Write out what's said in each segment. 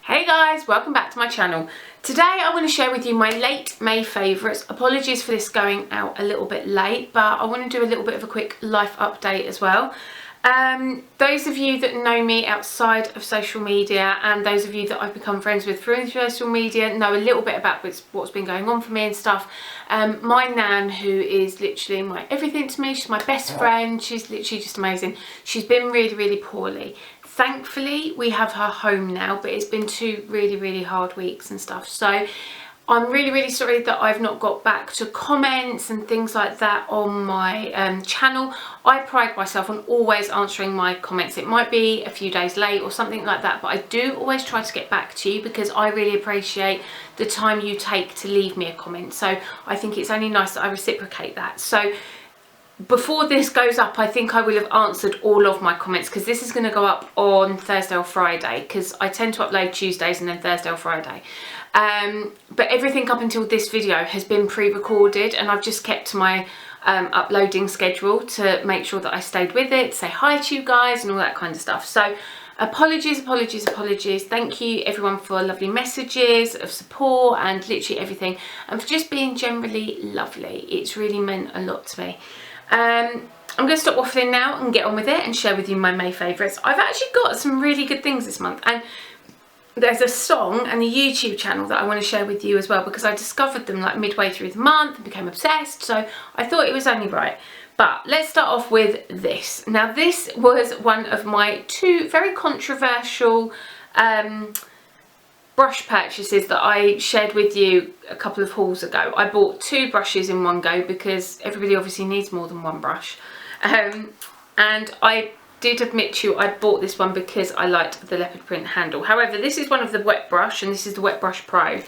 Hey guys, welcome back to my channel. Today I want to share with you my late May favourites. Apologies for this going out a little bit late, but I want to do a little bit of a quick life update as well. Those of you that know me outside of social media and those of you that I've become friends with through social media know a little bit about what's been going on for me and stuff. My nan, who is literally my everything to me, she's my best friend, she's literally just amazing. She's been really poorly. Thankfully we have her home now, but it's been 2 really hard weeks and stuff, so I'm really sorry that I've not got back to comments and things like that on my channel. I pride myself on always answering my comments. It might be a few days late or something like that, but I do always try to get back to you because I really appreciate the time you take to leave me a comment. So I think it's only nice that I reciprocate that. So before this goes up, I think I will have answered all of my comments because this is going to go up on Thursday or Friday because I tend to upload Tuesdays and then Thursday or Friday. But everything up until this video has been pre-recorded and I've just kept to my uploading schedule to make sure that I stayed with it, say hi to you guys and all that kind of stuff. So apologies. Thank you everyone for lovely messages of support and literally everything, and for just being generally lovely. It's really meant a lot to me. I'm going to stop waffling now and get on with it and share with you my May favourites. I've actually got some really good things this month, and there's a song and a YouTube channel that I want to share with you as well because I discovered them like midway through the month and became obsessed, so I thought it was only right. But let's start off with this. Now this was one of my 2 very controversial brush purchases that I shared with you a couple of hauls ago. I bought 2 brushes in one go because everybody obviously needs more than one brush. And I did admit to you I bought this one because I liked the leopard print handle. However, this is one of the wet brush and this is the Wet Brush Pro.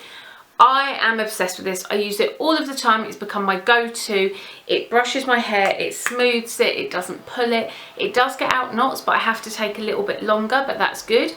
I am obsessed with this. I use it all of the time. It's become my go-to. It brushes my hair, it smooths it, it doesn't pull it. It does get out knots, but I have to take a little bit longer, but that's good.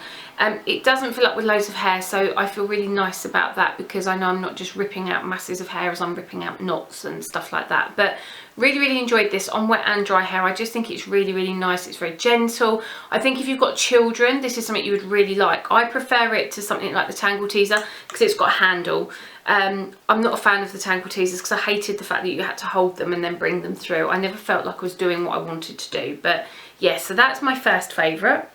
It doesn't fill up with loads of hair, so I feel really nice about that because I know I'm not just ripping out masses of hair as I'm ripping out knots and stuff like that. But really enjoyed this on wet and dry hair. I just think it's really nice. It's very gentle. I think if you've got children, this is something you would really like. I prefer it to something like the Tangle Teezer because it's got a handle. I'm not a fan of the Tangle Teezers because I hated the fact that you had to hold them and then bring them through. I never felt like I was doing what I wanted to do. But yeah, so that's my first favourite.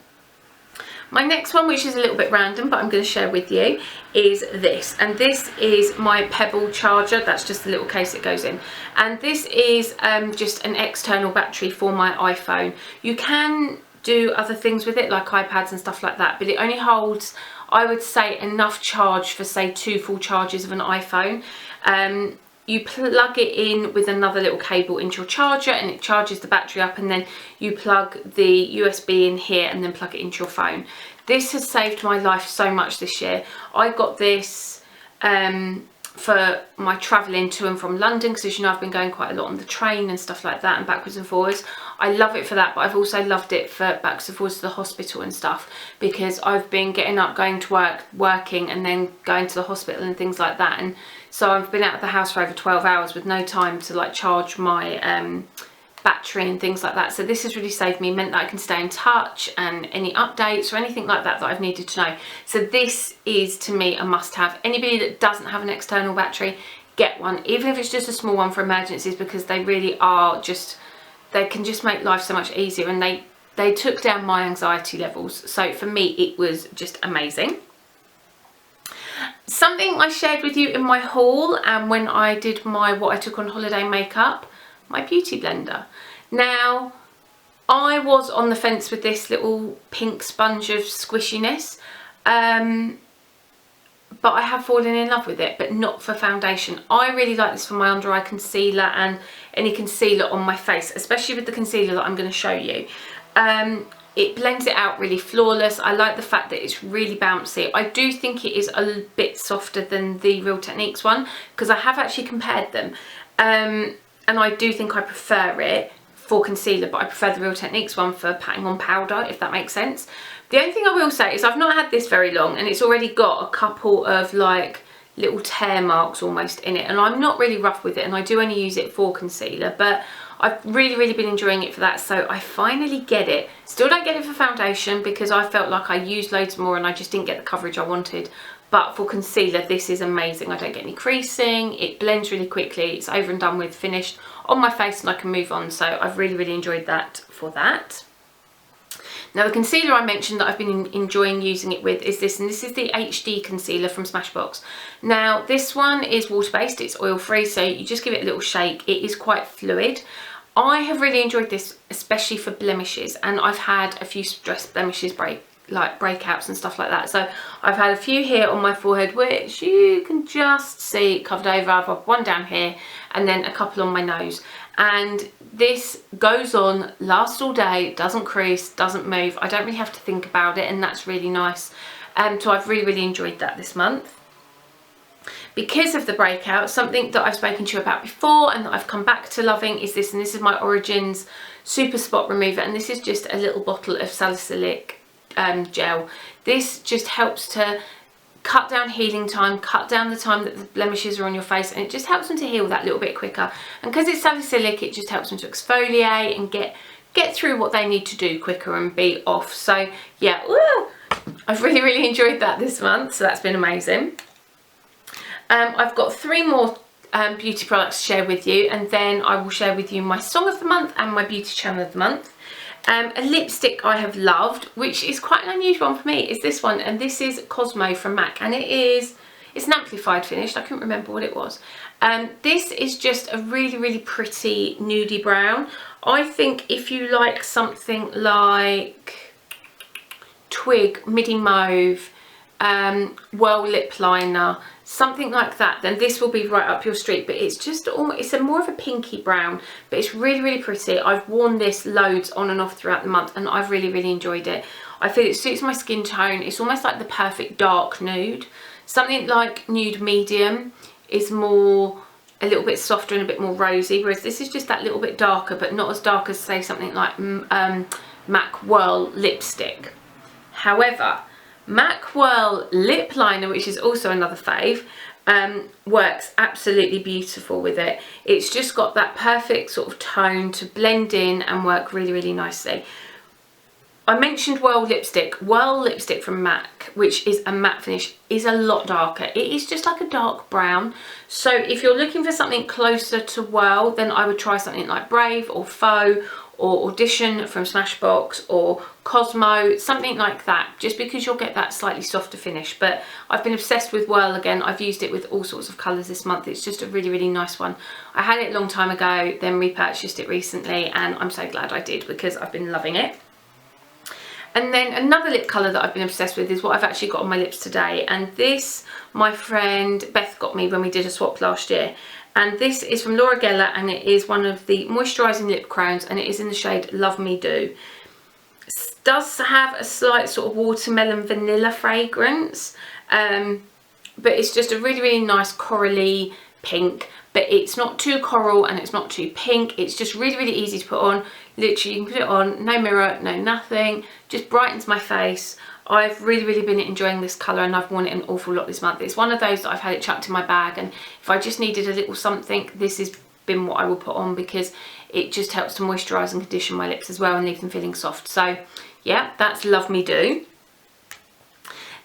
My next one, which is a little bit random, but I'm going to share with you, is this. And this is my Pebble charger. That's just the little case it goes in. And this is just an external battery for my iPhone. You can do other things with it, like iPads and stuff like that, but it only holds, I would say, enough charge for, say, 2 full charges of an iPhone. You plug it in with another little cable into your charger and it charges the battery up, and then you plug the USB in here and then plug it into your phone. This has saved my life so much this year. I got this for my travelling to and from London because, as you know, I've been going quite a lot on the train and stuff like that and backwards and forwards. I love it for that, but I've also loved it for backwards and forwards to the hospital and stuff because I've been getting up, going to work, working and then going to the hospital and things like that. And so I've been out of the house for over 12 hours with no time to like charge my battery and things like that. So this has really saved me, meant that I can stay in touch and any updates or anything like that that I've needed to know. So this is, to me, a must-have. Anybody that doesn't have an external battery, get one, even if it's just a small one for emergencies, because they really are just, they can just make life so much easier, and they took down my anxiety levels. So for me, it was just amazing. Something I shared with you in my haul and when I did my what I took on holiday makeup, my beauty blender. Now, I was on the fence with this little pink sponge of squishiness, but I have fallen in love with it, but not for foundation. I really like this for my under eye concealer and any concealer on my face, especially with the concealer that I'm going to show you. It blends it out really flawless. I like the fact that it's really bouncy. I do think it is a bit softer than the Real Techniques one because I have actually compared them. And I do think I prefer it for concealer, but I prefer the Real Techniques one for patting on powder, if that makes sense. The only thing I will say is I've not had this very long and it's already got a couple of like little tear marks almost in it, and I'm not really rough with it and I do only use it for concealer, but I've really been enjoying it for that, so I finally get it. Still don't get it for foundation because I felt like I used loads more and I just didn't get the coverage I wanted. But for concealer, this is amazing. I don't get any creasing, it blends really quickly, it's over and done with, finished on my face, and I can move on. So I've really enjoyed that for that. Now the concealer I mentioned that I've been enjoying using it with is this, and this is the HD concealer from Smashbox. Now this one is water-based, it's oil-free, so you just give it a little shake. It is quite fluid. I have really enjoyed this, especially for blemishes, and I've had a few stress blemishes breakouts and stuff like that. So I've had a few here on my forehead, which you can just see covered over. I've got one down here and then a couple on my nose. And this goes on, lasts all day, doesn't crease, doesn't move. I don't really have to think about it, and that's really nice. So I've really enjoyed that this month. Because of the breakout, something that I've spoken to you about before and that I've come back to loving is this, and this is my Origins Super Spot Remover, and this is just a little bottle of salicylic gel. This just helps to cut down healing time, cut down the time that the blemishes are on your face, and it just helps them to heal that little bit quicker. And because it's salicylic, it just helps them to exfoliate and get through what they need to do quicker and be off. So yeah, woo! I've really enjoyed that this month, so that's been amazing. I've got 3 more beauty products to share with you, and then I will share with you my song of the month and my beauty channel of the month. A lipstick I have loved, which is quite an unusual one for me, is this one, and this is Cosmo from MAC, and it's an amplified finish. I couldn't remember what it was. This is just a really pretty nudie brown. I think if you like something like Twig, Midi Mauve, Well lip liner, something like that, then this will be right up your street. But it's just almost, it's a more of a pinky brown, but it's really pretty. I've worn this loads on and off throughout the month, and I've really enjoyed it. I feel it suits my skin tone. It's almost like the perfect dark nude. Something like nude medium is more a little bit softer and a bit more rosy, whereas this is just that little bit darker, but not as dark as say something like MAC Whirl lipstick. However, MAC Whirl lip liner, which is also another fave, works absolutely beautiful with it. It's just got that perfect sort of tone to blend in and work really nicely. I mentioned Whirl lipstick. Whirl lipstick from MAC, which is a matte finish, is a lot darker. It is just like a dark brown. So if you're looking for something closer to Whirl, then I would try something like Brave or Faux or Audition from Smashbox or Cosmo, something like that, just because you'll get that slightly softer finish. But I've been obsessed with Whirl again. I've used it with all sorts of colours this month. It's just a really nice one. I had it a long time ago, then repurchased it recently, and I'm so glad I did because I've been loving it. And then another lip colour that I've been obsessed with is what I've actually got on my lips today. And this, my friend Beth got me when we did a swap last year. And this is from Laura Geller, and it is one of the moisturising lip crowns, and it is in the shade Love Me Do. It does have a slight sort of watermelon vanilla fragrance, but it's just a really nice corally pink. But it's not too coral and it's not too pink. It's just really easy to put on. Literally, you can put it on, no mirror, no nothing. Just brightens my face. I've really been enjoying this colour, and I've worn it an awful lot this month. It's one of those that I've had it chucked in my bag, and if I just needed a little something, this has been what I will put on, because it just helps to moisturise and condition my lips as well and leave them feeling soft. So yeah, that's Love Me Do.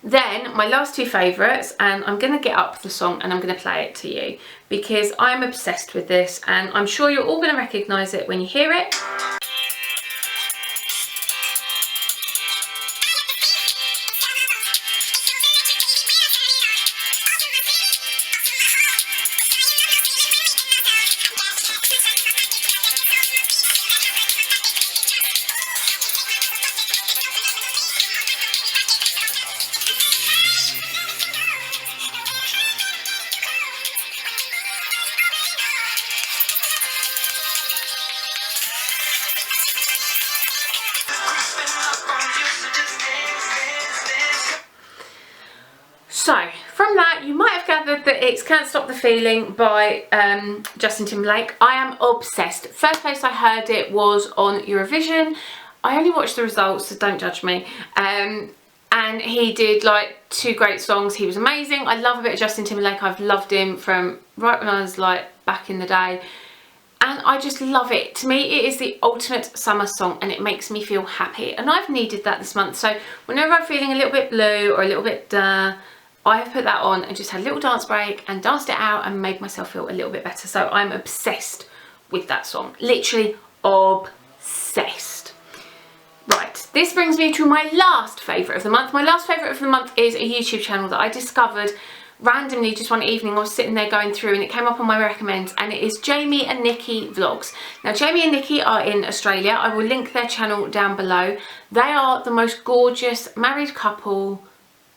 Then my last 2 favourites, and I'm going to get up the song and I'm going to play it to you because I'm obsessed with this, and I'm sure you're all going to recognise it when you hear it. So from that, you might have gathered that it's Can't Stop the Feeling by Justin Timberlake. I am obsessed. First place I heard it was on Eurovision. I only watched the results, so don't judge me. And he did like 2 great songs. He was amazing. I love a bit of Justin Timberlake. I've loved him from right when I was like back in the day. and I just love it. To me, it is the ultimate summer song, and it makes me feel happy, and I've needed that this month. So whenever I'm feeling a little bit blue or a little bit I have put that on and just had a little dance break and danced it out and made myself feel a little bit better. So I'm obsessed with that song, literally obsessed. Right, this brings me to my last favourite of the month. My last favourite of the month is a YouTube channel that I discovered randomly just one evening. I was sitting there going through and it came up on my recommends, and it is Jamie&Nikki Vlogs. Now, Jamie and Nikki are in Australia. I will link their channel down below. They are the most gorgeous married couple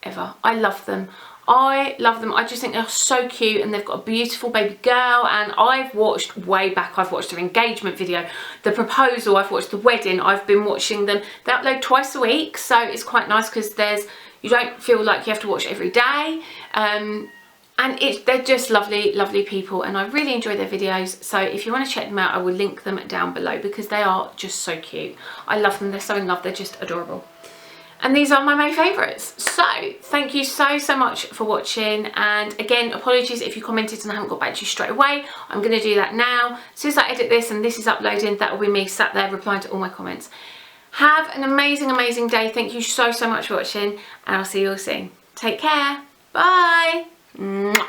ever. I love them. I love them. I just think they're so cute, and they've got a beautiful baby girl, and I've watched way back. I've watched their engagement video, the proposal, I've watched the wedding. I've been watching them. They upload twice a week, so it's quite nice because you don't feel like you have to watch every day. And they're just lovely, lovely people, and I really enjoy their videos. So if you want to check them out, I will link them down below because they are just so cute. I love them. They're so in love. They're just adorable. And these are my main favourites. So thank you so much for watching. And again, apologies if you commented and I haven't got back to you straight away. I'm going to do that now. As soon as I edit this and this is uploading, that will be me sat there replying to all my comments. Have an amazing, amazing day. Thank you so much for watching, and I'll see you all soon. Take care. Bye. Mwah.